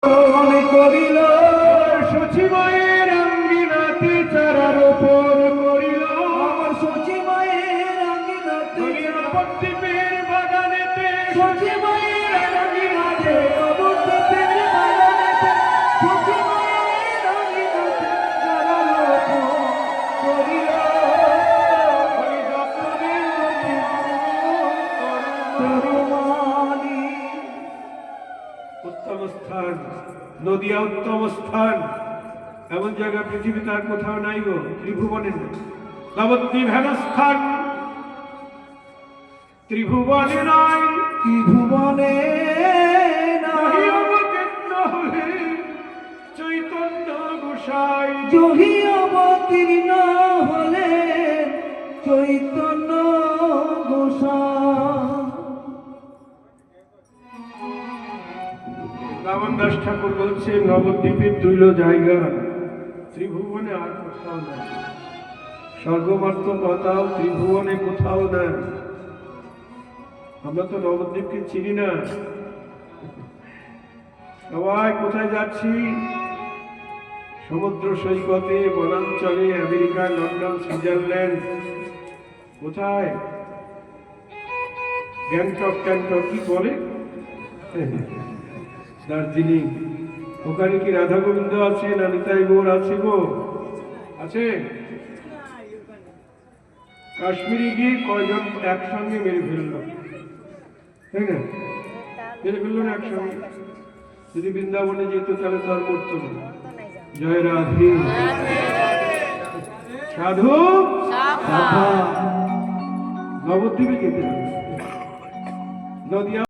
মনে করিল সচিমায়ের আঙ্গিনাতে চারার উপর করিল আমার সচিমায়ের আঙ্গিনাতে নবদ্বীপের বাগানেতে সচিমায়ের আঙ্গিনাতে নবদ্বীপের বাগানেতে সচিমায়ের আঙ্গিনাতে চারার উপর করিল ওই যত্নের তরুমানি উত্তম স্থান নদিয়া উত্তম স্থান এমন জায়গা পৃথিবীতে আর কোথাও নাই গো ত্রিভুবনে নবদ্বীপ হেনস্থান ত্রিভুবনে নাই ত্রিভুবনে চৈতন্য গোসাই জহি অবতীর্ণ হলে চৈতন্য গোসাই রামন দাস ঠাকুর বলছে নবদ্বীপের তুল্য জায়গা ত্রিভুবনে আর কোথাও নাই স্বর্গমাত্র পাতাও ত্রিভুবনে কোথাও নাই আমরা তো নবদ্বীপকে চিনি না সবাই কোথায় যাচ্ছি সমুদ্র সৈকতে বনাঞ্চলে আমেরিকা লন্ডন সুইজারল্যান্ড কোথায় গ্যাংটক ট্যাংটক কি বলে দার্জিলিং ওখানে কি রাধা গোবিন্দ আছে না নিতাই গৌর আছে গো আছে কাশ্মীরে গিয়ে কয়জন একসঙ্গে মেরে ফেললো তাই না মেরে ফেললো না একসঙ্গে যদি বৃন্দাবনে যেত তাহলে তো আর করতো না জয় রাধে সাধু নবদ্বীপে যেতে হবে নদিয়া